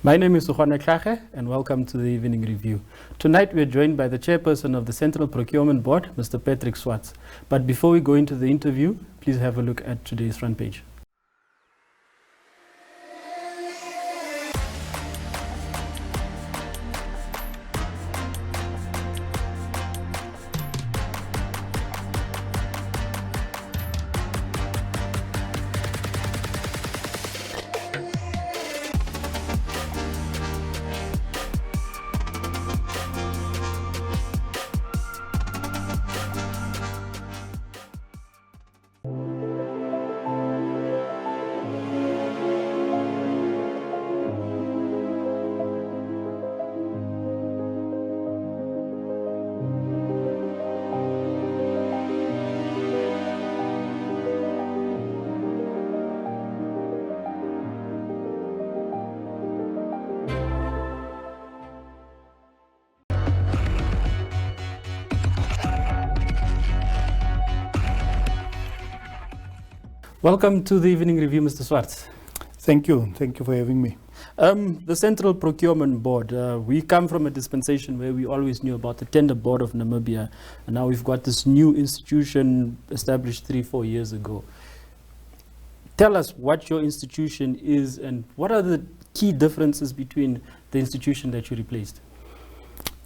My name is Sukhwana Tlhache, and welcome to the Evening Review. Tonight we are joined by the Chairperson of the Central Procurement Board, Mr. Patrick Swartz. But before we go into the interview, please have a look at today's front page. Welcome to the Evening Review, Mr. Swartz. Thank you. Thank you for having me. The Central Procurement Board, we come from a dispensation where we always knew about the Tender Board of Namibia, and now we've got this new institution established 3-4 years ago. Tell us what your institution is and what are the key differences between the institution that you replaced?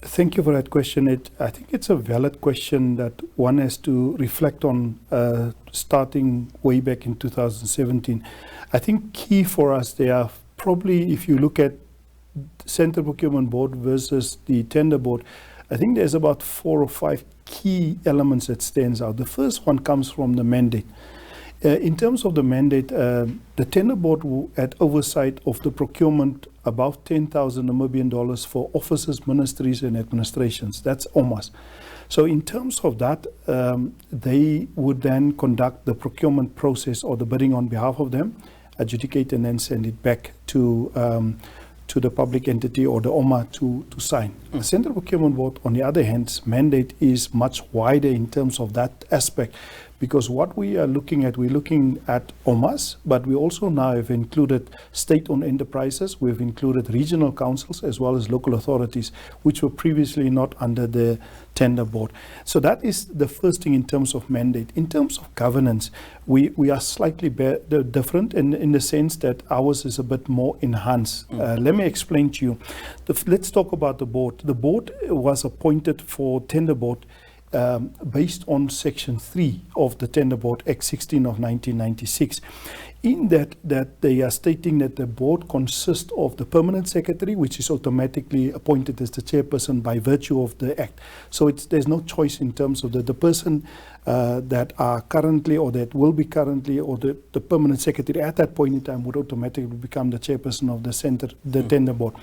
Thank you for that question. I think it's a valid question that one has to reflect on starting way back in 2017. I think key for us, they are probably, if you look at Central Procurement Board versus the Tender Board, I think there's about 4 or 5 key elements that stands out. The first one comes from the mandate. In terms of the mandate, the Tender Board had oversight of the procurement above 10,000 Namibian dollars for offices, ministries and administrations. That's OMAS. So in terms of that, they would then conduct the procurement process or the bidding on behalf of them, adjudicate and then send it back to the public entity or the OMA to sign. The Central Procurement Board, on the other hand, mandate is much wider in terms of that aspect, because what we are looking at, we're looking at OMAS, but we also now have included state-owned enterprises, we've included regional councils as well as local authorities, which were previously not under the Tender Board. So that is the first thing in terms of mandate. In terms of governance, we are slightly different in the sense that ours is a bit more enhanced. Let me explain to you. Let's talk about the board. The board was appointed for Tender Board based on Section 3 of the Tender Board Act 16 of 1996. In that they are stating that the board consists of the permanent secretary, which is automatically appointed as the chairperson by virtue of the act. So there's no choice in terms of the person that are currently or that will be currently, or the permanent secretary at that point in time would automatically become the chairperson of the Tender Board.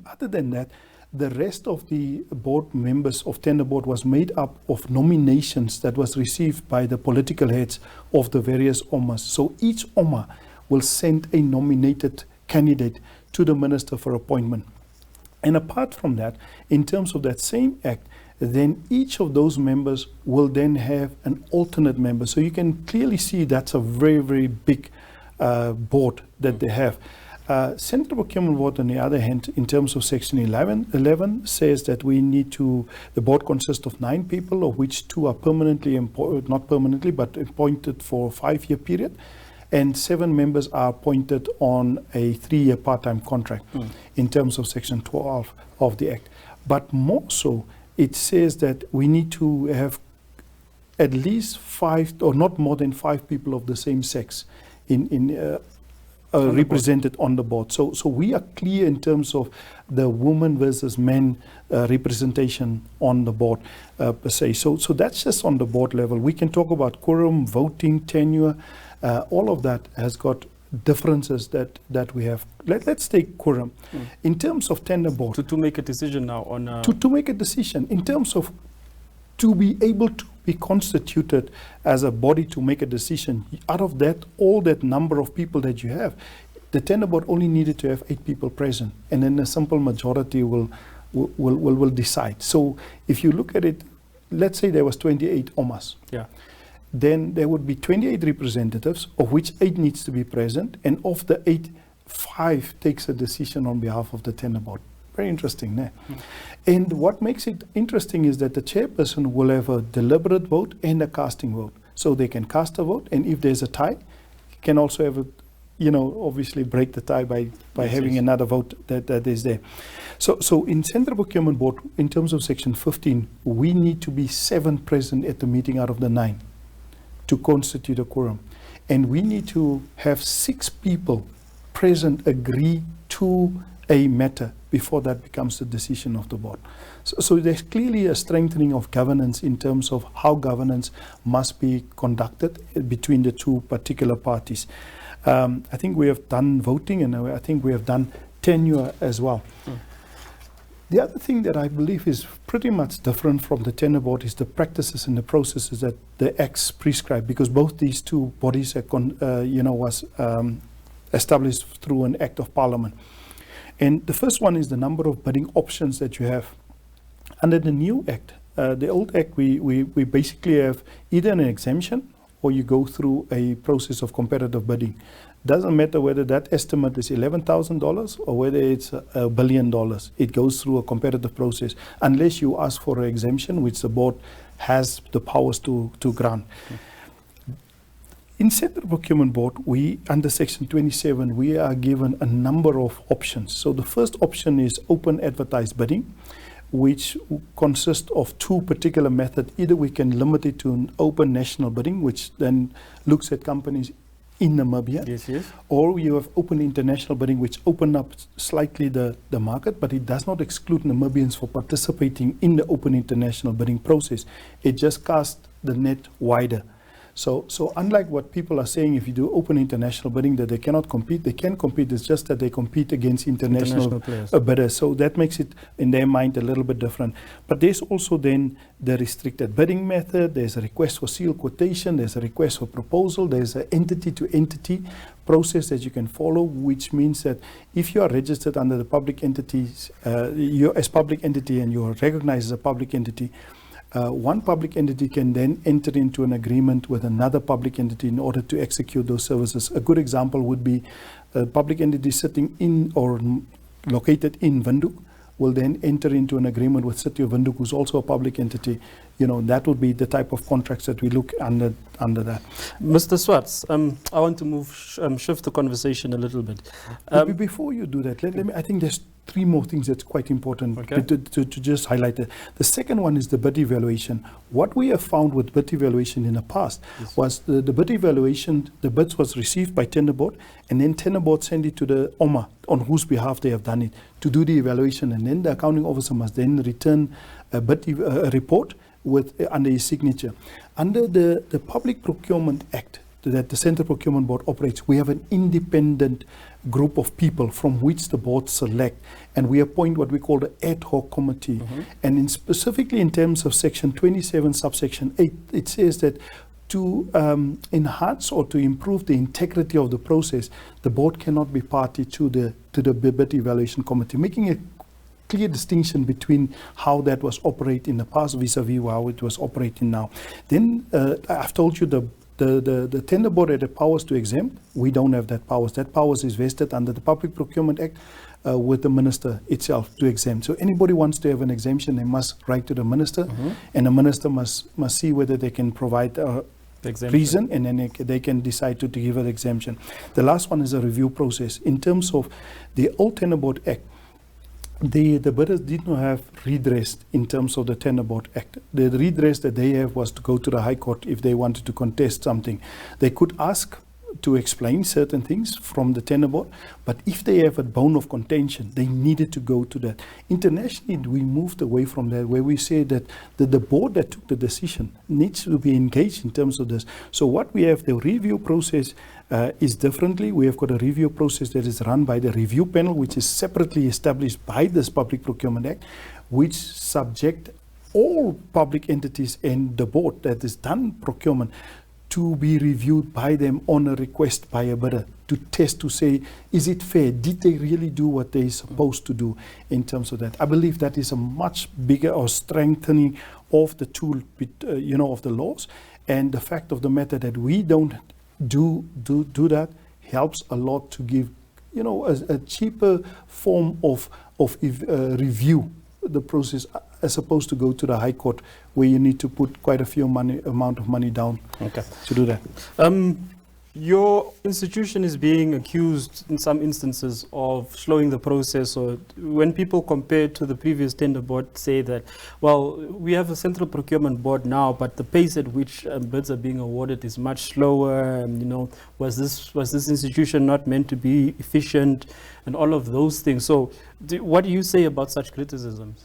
Other than that, the rest of the board members of Tender Board was made up of nominations that was received by the political heads of the various OMAs. So each OMA will send a nominated candidate to the minister for appointment. And apart from that, in terms of that same act, then each of those members will then have an alternate member. So you can clearly see that's a very, very big board that they have. Central Procurement Board, on the other hand, in terms of Section 11 says that the board consists of 9 people, of which 2 are permanently, not permanently, but appointed for a 5-year period, and 7 members are appointed on a 3-year part-time contract in terms of Section 12 of the Act. But more so, it says that we need to have at least 5 or not more than 5 people of the same sex represented on the board. So we are clear in terms of the woman versus men representation on the board per se. So that's just on the board level. We can talk about quorum, voting, tenure, all of that has got differences that we have. Let's take quorum. In terms of Tender Board. To make a decision now on... To make a decision in terms of to be able to be constituted as a body to make a decision. Out of that, all that number of people that you have, the Tender Board only needed to have 8 people present, and then a simple majority will decide. So if you look at it, let's say there was 28 OMAs. Yeah. Then there would be 28 representatives, of which 8 needs to be present, and of the 8, 5 takes a decision on behalf of the tender board. Very interesting, né? And what makes it interesting is that the chairperson will have a deliberate vote and a casting vote. So they can cast a vote, and if there's a tie, can also have a, obviously break the tie by having another vote that is there. So in Central Procurement Board, in terms of Section 15, we need to be 7 present at the meeting out of the 9 to constitute a quorum. And we need to have 6 people present agree to a matter before that becomes the decision of the board. So there's clearly a strengthening of governance in terms of how governance must be conducted between the 2 particular parties. I think we have done voting, and I think we have done tenure as well. The other thing that I believe is pretty much different from the tender board is the practices and the processes that the acts prescribe, because both these 2 bodies are was established through an act of parliament. And the first one is the number of bidding options that you have. Under the new act, the old act, we basically have either an exemption or you go through a process of competitive bidding. Doesn't matter whether that estimate is $11,000 or whether it's $1 billion. It goes through a competitive process unless you ask for an exemption, which the board has the powers to grant. In Central Procurement Board, under Section 27, we are given a number of options. So the first option is open advertised bidding, which consists of 2 particular methods. Either we can limit it to an open national bidding, which then looks at companies in Namibia. Yes. Or you have open international bidding, which open up slightly the market, but it does not exclude Namibians for participating in the open international bidding process. It just casts the net wider. So unlike what people are saying, if you do open international bidding, that they cannot compete, they can compete. It's just that they compete against international bidders. So that makes it, in their mind, a little bit different. But there's also then the restricted bidding method. There's a request for seal quotation. There's a request for proposal. There's an entity-to-entity process that you can follow, which means that if you are registered under the public entities, you're as public entity and you are recognized as a public entity, one public entity can then enter into an agreement with another public entity in order to execute those services. A good example would be a public entity sitting in or located in Windhoek will then enter into an agreement with City of Windhoek, who's also a public entity. That would be the type of contracts that we look under that. Mr. Swartz, I want to shift the conversation a little bit. Before you do that, let me. I think there's 3 more things that's quite important to just highlight. The second one is the bid evaluation. What we have found with bid evaluation in the past was the bid evaluation, the bids was received by tender board, and then tender board sent it to the OMA, on whose behalf they have done it, to do the evaluation, and then the accounting officer must then return a report under his signature. Under the Public Procurement Act that the Central Procurement Board operates, we have an independent group of people from which the board select, and we appoint what we call the ad hoc committee. And specifically in terms of Section 27, subsection 8, it says that to enhance or to improve the integrity of the process, the board cannot be party to the bid evaluation committee, making a clear distinction between how that was operated in the past vis-a-vis how it was operating now. Then I've told you the tender board had the powers to exempt. We don't have that powers. That powers is vested under the Public Procurement Act with the minister itself to exempt. So anybody wants to have an exemption, they must write to the minister, and the minister must see whether they can provide reason, and then they can decide to give an exemption. The last one is a review process. In terms of the old Tender Board Act, the bidders did not have redress in terms of the Tender Board Act. The redress that they have was to go to the High Court if they wanted to contest something. They could ask to explain certain things from the tender board, but if they have a bone of contention, they needed to go to that. Internationally, we moved away from that, where we say that the board that took the decision needs to be engaged in terms of this. So what we have, the review process is differently. We have got a review process that is run by the review panel, which is separately established by this Public Procurement Act, which subject all public entities and the board that is done procurement to be reviewed by them on a request by a bidder to test, to say, is it fair? Did they really do what they're supposed to do in terms of that? I believe that is a much bigger or strengthening of the tool, of the laws. And the fact of the matter that we don't do that helps a lot to give a cheaper form of review the process, as opposed to go to the High Court, where you need to put quite a few amount of money down to do that. Your institution is being accused in some instances of slowing the process, or when people compare to the previous tender board, say that, well, we have a central procurement board now, but the pace at which bids are being awarded is much slower. And, was this institution not meant to be efficient, and all of those things? So what do you say about such criticisms?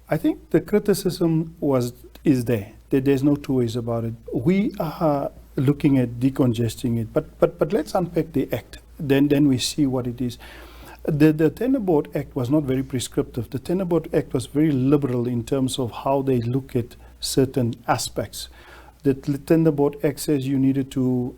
I think the criticism is there. There's no two ways about it. We are looking at decongesting it, but let's unpack the act. Then we see what it is. The Tender Board Act was not very prescriptive. The Tender Board Act was very liberal in terms of how they look at certain aspects. The Tender Board Act says you needed to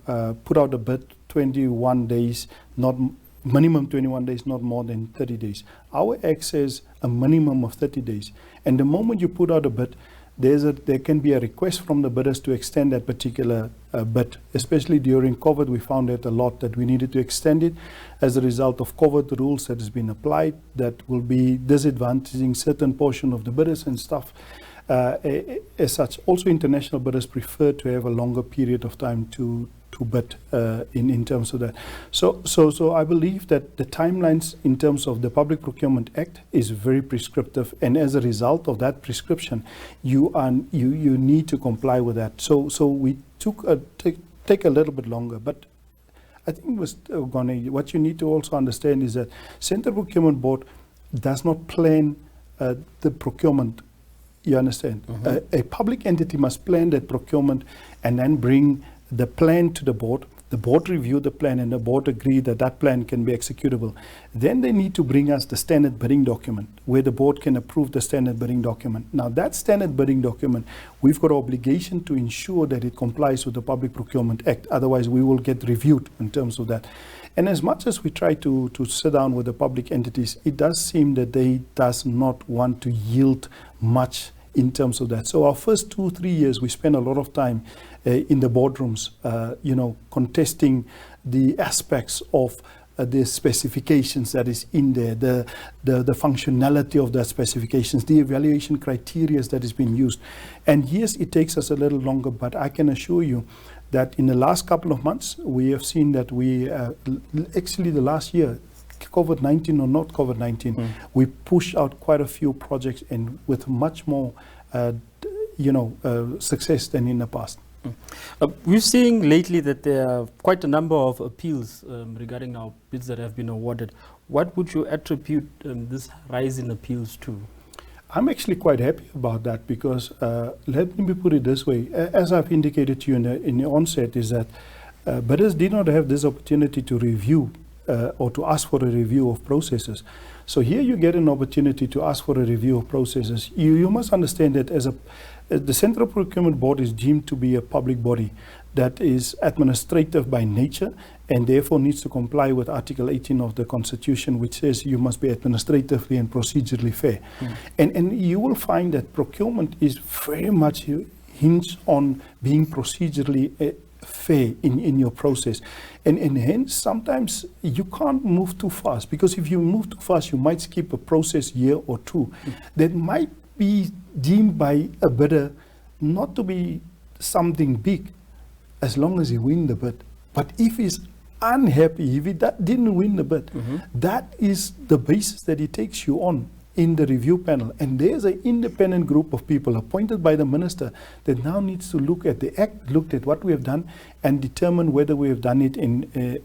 put out a bid 21 days, not minimum 21 days, not more than 30 days. Our Act says a minimum of 30 days. And the moment you put out a bid, there can be a request from the bidders to extend that particular bid. Especially during COVID, we found that a lot, that we needed to extend it as a result of COVID rules that has been applied that will be disadvantaging certain portion of the bidders and stuff. As such, also international bidders prefer to have a longer period of time to bid in terms of that. So I believe that the timelines in terms of the Public Procurement Act is very prescriptive, and as a result of that prescription, you need to comply with that. So we take a little bit longer, but I think what you need to also understand is that Central Procurement Board does not plan the procurement. You understand? A public entity must plan that procurement and then bring the plan to the board review the plan, and the board agree that that plan can be executable. Then they need to bring us the standard bidding document, where the board can approve the standard bidding document. Now that standard bidding document, we've got an obligation to ensure that it complies with the Public Procurement Act. Otherwise we will get reviewed in terms of that. And as much as we try to sit down with the public entities, it does seem that they does not want to yield much in terms of that. So our first 2-3 years, we spent a lot of time in the boardrooms, contesting the aspects of the specifications that is in there, the functionality of the specifications, the evaluation criteria that is being used. And yes, it takes us a little longer, but I can assure you that in the last couple of months, we have seen that we, actually the last year, COVID-19 or not COVID-19, we pushed out quite a few projects, and with much more, success than in the past. We're seeing lately that there are quite a number of appeals regarding our bids that have been awarded. What would you attribute this rise in appeals to? I'm actually quite happy about that, because let me put it this way. As I've indicated to you in the onset, is that bidders did not have this opportunity to review or to ask for a review of processes. So here you get an opportunity to ask for a review of processes. You must understand that as the Central Procurement Board is deemed to be a public body that is administrative by nature, and therefore needs to comply with Article 18 of the Constitution, which says you must be administratively and procedurally fair. And you will find that procurement is very much hinged on being procedurally fair in your process, and hence sometimes you can't move too fast, because if you move too fast, you might skip a process year or two that might be deemed by a bidder not to be something big, as long as he wins the bid. But if he's unhappy, if he didn't win the bid, that is the basis that he takes you on in the review panel. And there's an independent group of people appointed by the minister that now needs to look at the act, look at what we have done, and determine whether we have done it in,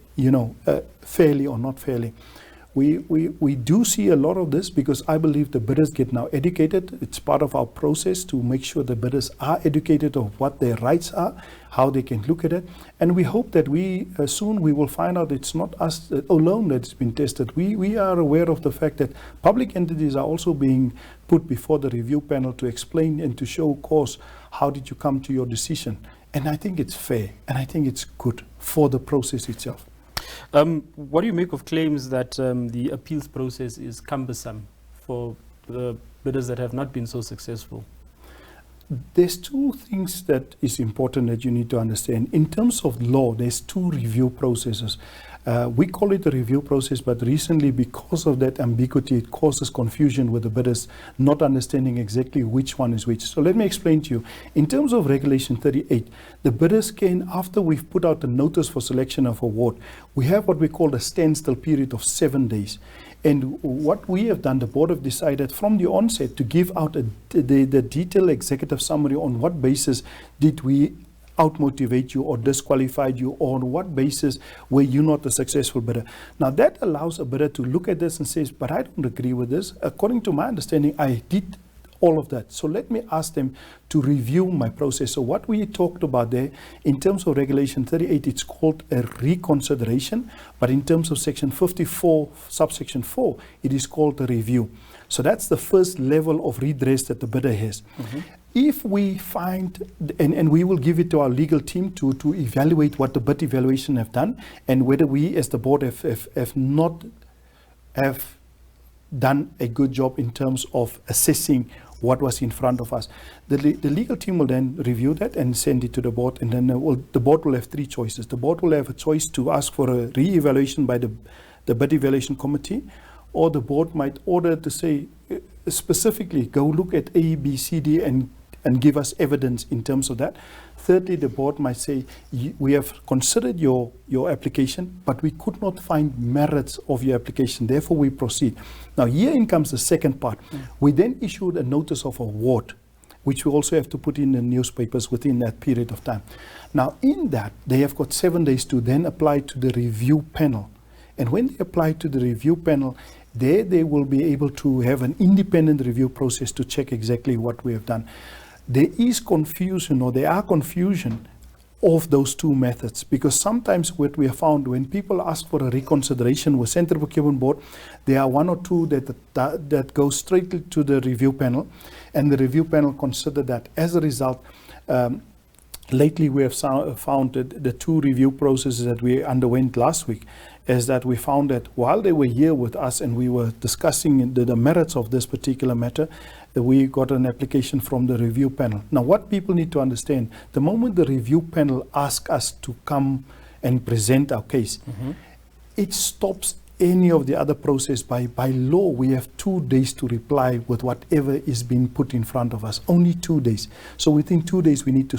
fairly or not fairly. We do see a lot of this, because I believe the bidders get now educated. It's part of our process to make sure the bidders are educated of what their rights are, how they can look at it. And we hope that soon we will find out it's not us alone that's been tested. We are aware of the fact that public entities are also being put before the review panel to explain and to show cause, how did you come to your decision? And I think it's fair, and I think it's good for the process itself. What do you make of claims that the appeals process is cumbersome for the bidders that have not been so successful? There's two things that is important that you need to understand. In terms of law, there's two review processes. We call it a review process, but recently, because of that ambiguity, it causes confusion with the bidders not understanding exactly which one is which. So let me explain to you. In terms of Regulation 38, the bidders can, after we've put out a notice for selection of award, we have what we call a standstill period of 7 days. And what we have done, the board have decided from the onset to give out the detailed executive summary on what basis did we outmotivate you or disqualified you, or on what basis were you not a successful bidder. Now that allows a bidder to look at this and says, but I don't agree with this. According to my understanding, I did all of that. So let me ask them to review my process. So what we talked about there in terms of Regulation 38, it's called a reconsideration, but in terms of Section 54, subsection 4, it is called a review. So that's the first level of redress that the bidder has. Mm-hmm. If we find, and we will give it to our legal team to evaluate what the bid evaluation have done, and whether we as the board have not have done a good job in terms of assessing what was in front of us. The legal team will then review that and send it to the board, and then the board will have 3 choices. The board will have a choice to ask for a re-evaluation by the bid evaluation committee, or the board might order to say specifically, go look at A, B, C, D, and give us evidence in terms of that. Thirdly, the board might say, we have considered your application, but we could not find merits of your application, therefore we proceed. Now herein comes the second part. We then issued a notice of award, which we also have to put in the newspapers within that period of time. Now in that, they have got 7 days to then apply to the review panel. And when they apply to the review panel, there they will be able to have an independent review process to check exactly what we have done. There is confusion, or there are confusion of those 2 methods, because sometimes what we have found when people ask for a reconsideration with Central Procurement Board, there are 1 or 2 that go straight to the review panel, and the review panel consider that. As a result, lately we have found that the 2 review processes that we underwent last week is that we found that while they were here with us and we were discussing the merits of this particular matter, we got an application from the review panel. Now what people need to understand, the moment the review panel asks us to come and present our case, it stops any of the other process. By law, we have 2 days to reply with whatever is being put in front of us. Only 2 days. So within 2 days, we need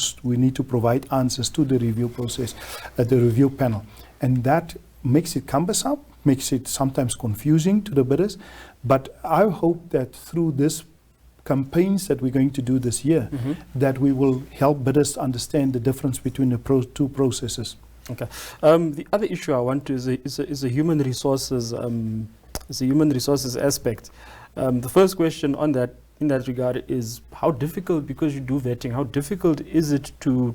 to provide answers to the review process, the review panel, and that makes it cumbersome, makes it sometimes confusing to the bidders. But I hope that through this campaigns that we're going to do this year, that we will help bidders understand the difference between the 2 processes. Okay. The other issue I want to is a human resources aspect. The first question on that in that regard is how difficult, because you do vetting, how difficult is it to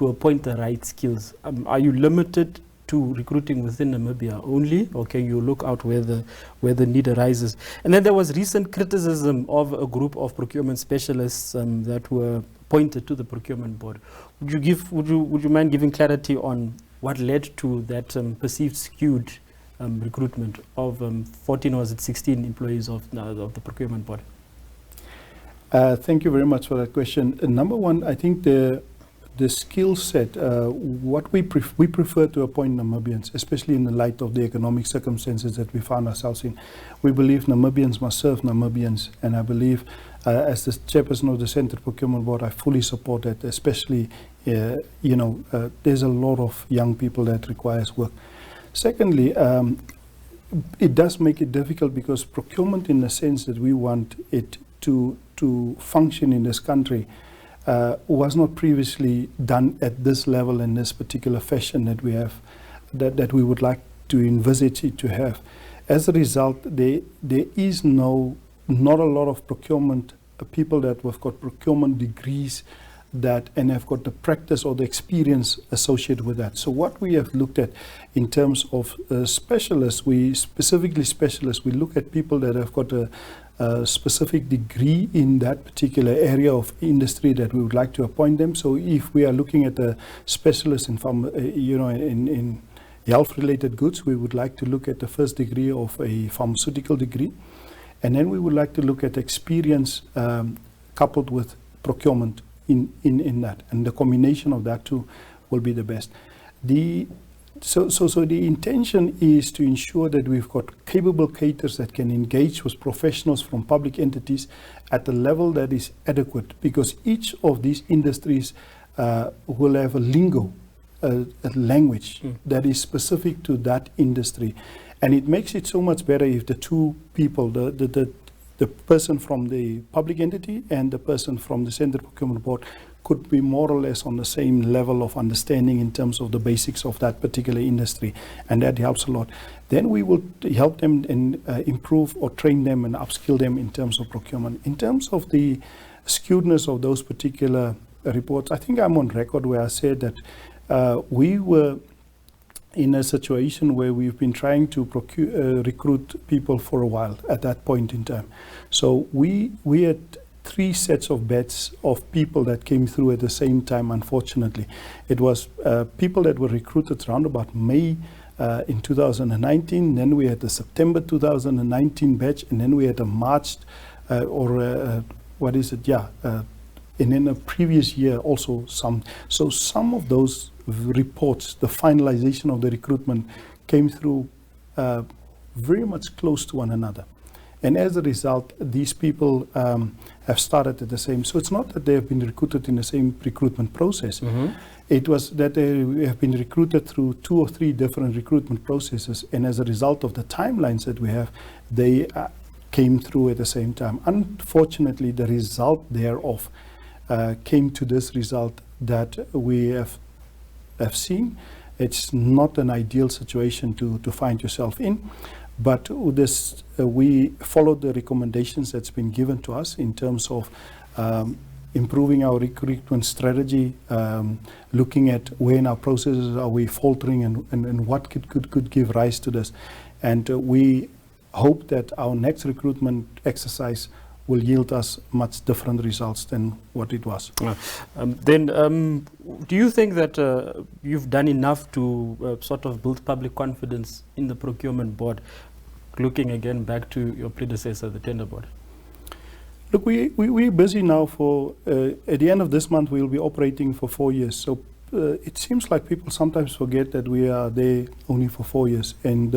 appoint the right skills? Are you limited to recruiting within Namibia only, or can you look out where the need arises? And then there was recent criticism of a group of procurement specialists that were appointed to the procurement board. Would you mind giving clarity on what led to that perceived skewed recruitment of 14 or was it 16 employees of the procurement board? Thank you very much for that question. Number one, I think the skill set, what we prefer to appoint Namibians, especially in the light of the economic circumstances that we found ourselves in. We believe Namibians must serve Namibians, and I believe as the chairperson of the Central Procurement Board, I fully support that, especially, there's a lot of young people that requires work. Secondly, it does make it difficult because procurement, in the sense that we want it to function in this country, was not previously done at this level in this particular fashion that we have, that we would like to envisage it to have. As a result, there is not a lot of procurement people that have got procurement degrees and have got the practice or the experience associated with that. So what we have looked at in terms of specialists, we look at people that have got a specific degree in that particular area of industry that we would like to appoint them. So if we are looking at a specialist in in health-related goods, we would like to look at the first degree of a pharmaceutical degree, and then we would like to look at experience coupled with procurement in that, and the combination of that two will be the best. So the intention is to ensure that we've got capable caterers that can engage with professionals from public entities at a level that is adequate, because each of these industries will have a lingo, a language that is specific to that industry. And it makes it so much better if the two people, the person from the public entity and the person from the Central Procurement Board, could be more or less on the same level of understanding in terms of the basics of that particular industry, and that helps a lot. Then we will help them and improve or train them and upskill them in terms of procurement. In terms of the skewedness of those particular reports, I think I'm on record where I said that we were in a situation where we've been trying to recruit people for a while at that point in time. So we had 3 sets of batches of people that came through at the same time, unfortunately. It was people that were recruited around about May in 2019, then we had the September 2019 batch, and then we had a March and then a previous year also some. So some of those reports, the finalization of the recruitment, came through very much close to one another. And as a result, these people have started at the same. So it's not that they have been recruited in the same recruitment process. It was that they have been recruited through 2 or 3 different recruitment processes. And as a result of the timelines that we have, they came through at the same time. Unfortunately, the result thereof came to this result that we have seen. It's not an ideal situation to find yourself in. But this, we followed the recommendations that's been given to us in terms of improving our recruitment strategy, looking at where in our processes are we faltering and what could give rise to this. And we hope that our next recruitment exercise will yield us much different results than what it was. Do you think that you've done enough to sort of build public confidence in the procurement board, looking again back to your predecessor, the tender board? Look, we're busy now for, at the end of this month, we'll be operating for 4 years. So it seems like people sometimes forget that we are there only for 4 years. And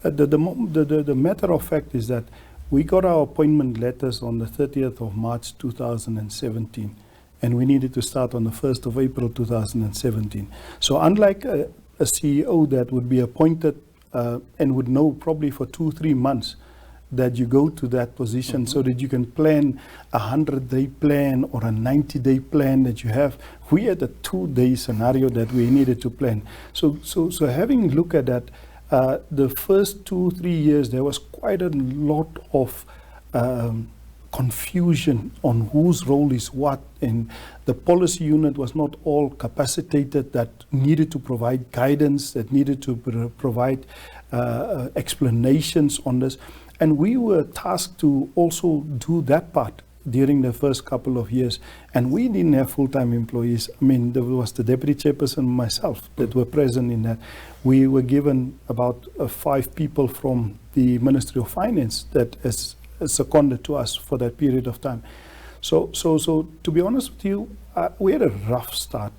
the matter of fact is that we got our appointment letters on the 30th of March 2017, and we needed to start on the 1st of April 2017. So unlike a CEO that would be appointed and would know probably for 2-3 months that you go to that position so that you can plan a 100-day plan or a 90-day plan that you have, we had a 2-day scenario that we needed to plan. So having a look at that, the first 2-3 years, there was quite a lot of confusion on whose role is what, and the policy unit was not all capacitated, that needed to provide guidance, that needed to provide explanations on this. And we were tasked to also do that part during the first couple of years. And we didn't have full-time employees. I mean, there was the deputy chairperson and myself that were present in that. We were given about 5 people from the Ministry of Finance that is seconded to us for that period of time. So to be honest with you, we had a rough start,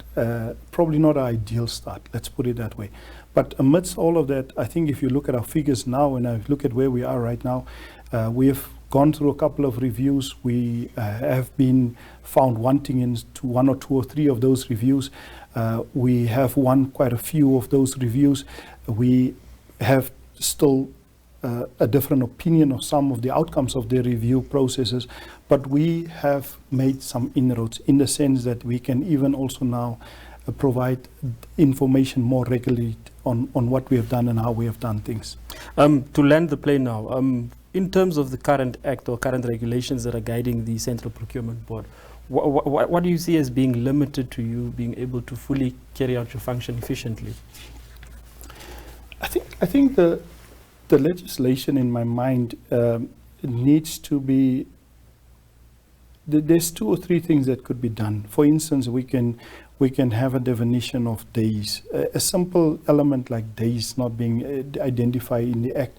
probably not an ideal start, let's put it that way. But amidst all of that, I think if you look at our figures now and I look at where we are right now, we have gone through a couple of reviews. We have been found wanting in 1 or 2 or 3 of those reviews. We have won quite a few of those reviews. We have still a different opinion of some of the outcomes of the review processes, but we have made some inroads in the sense that we can even also now provide information more regularly on what we have done and how we have done things. To land the plane now, in terms of the current act or current regulations that are guiding the Central Procurement Board, what do you see as being limited to you being able to fully carry out your function efficiently? I think the legislation in my mind needs to be, there's 2 or 3 things that could be done. For instance, we can have a definition of days. A simple element like days not being identified in the act.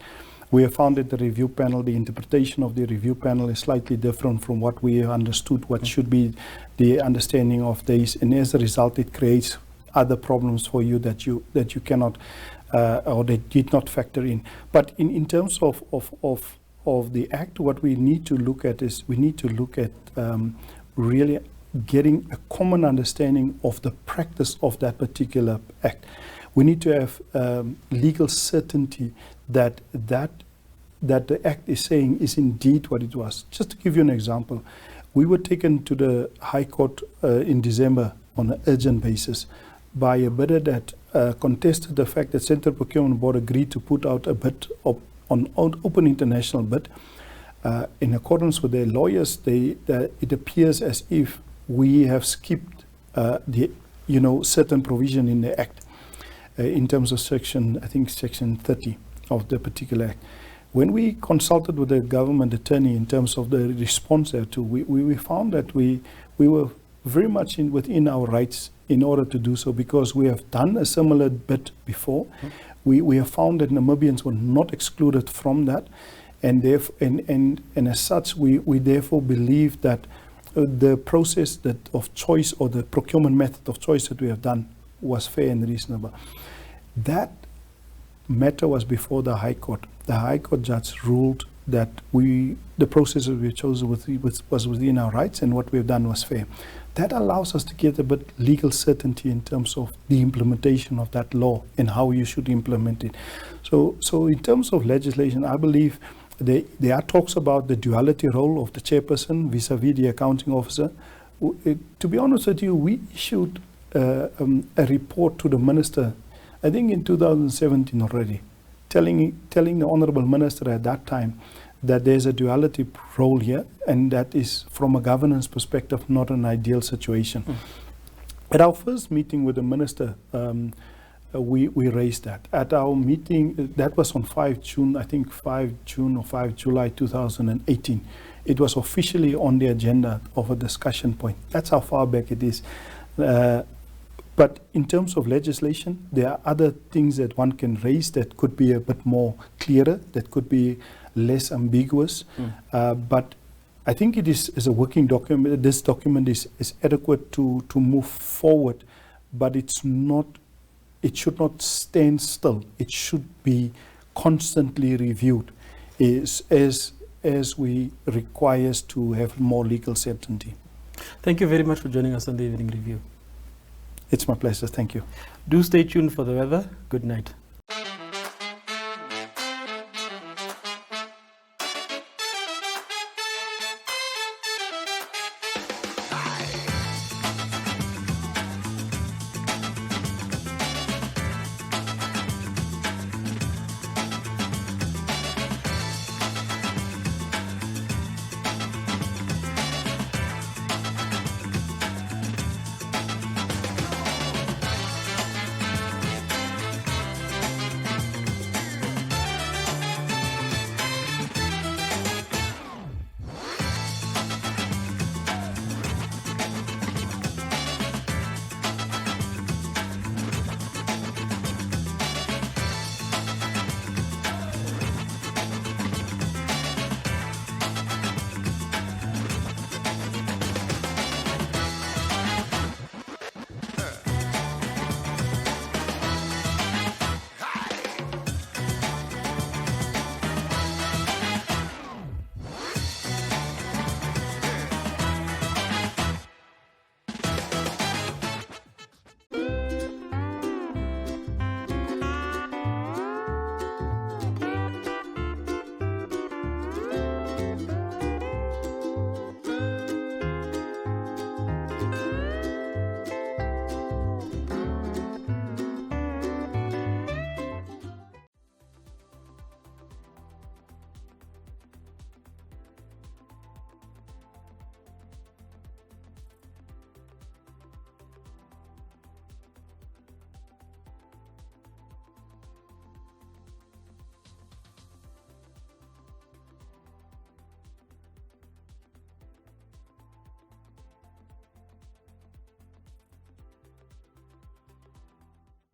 We have found that the review panel, the interpretation of the review panel is slightly different from what we understood, what should be the understanding of days. And as a result, it creates other problems for you that you cannot or they did not factor in. But in terms of the Act, what we need to look at is we need to look at really getting a common understanding of the practice of that particular Act. We need to have legal certainty that the Act is saying is indeed what it was. Just to give you an example, we were taken to the High Court in December on an urgent basis by a bidder that contested the fact that Central Procurement Board agreed to put out a bid on open international bid. In accordance with their lawyers, it appears as if we have skipped certain provision in the Act in terms of section 30 of the particular Act. When we consulted with the government attorney in terms of the response thereto, we found that we were very much within our rights in order to do so, because we have done a similar bid before. We have found that Namibians were not excluded from that, and as such, we therefore believe that the process of choice, or the procurement method of choice that we have done, was fair and reasonable. That matter was before the High Court. The High Court judge ruled that the process that we chose was within our rights, and what we have done was fair. That allows us to get a bit legal certainty in terms of the implementation of that law and how you should implement it. So in terms of legislation, I believe there are talks about the duality role of the chairperson vis-a-vis the accounting officer. To be honest with you, we issued a report to the minister, I think in 2017 already, telling the honourable minister at that time that there's a duality role here, and that is, from a governance perspective, not an ideal situation. At our first meeting with the minister, we raised that. At our meeting, that was on 5 June, I think 5 June or 5 July 2018. It was officially on the agenda of a discussion point. That's how far back it is. But in terms of legislation, there are other things that one can raise that could be a bit more clearer, that could be less ambiguous. But I think it is a working document. This document is adequate to move forward, but it should not stand still. It should be constantly reviewed as we require to have more legal certainty. Thank you very much for joining us on the Evening Review. It's my pleasure. Thank you. Do stay tuned for the weather. Good night.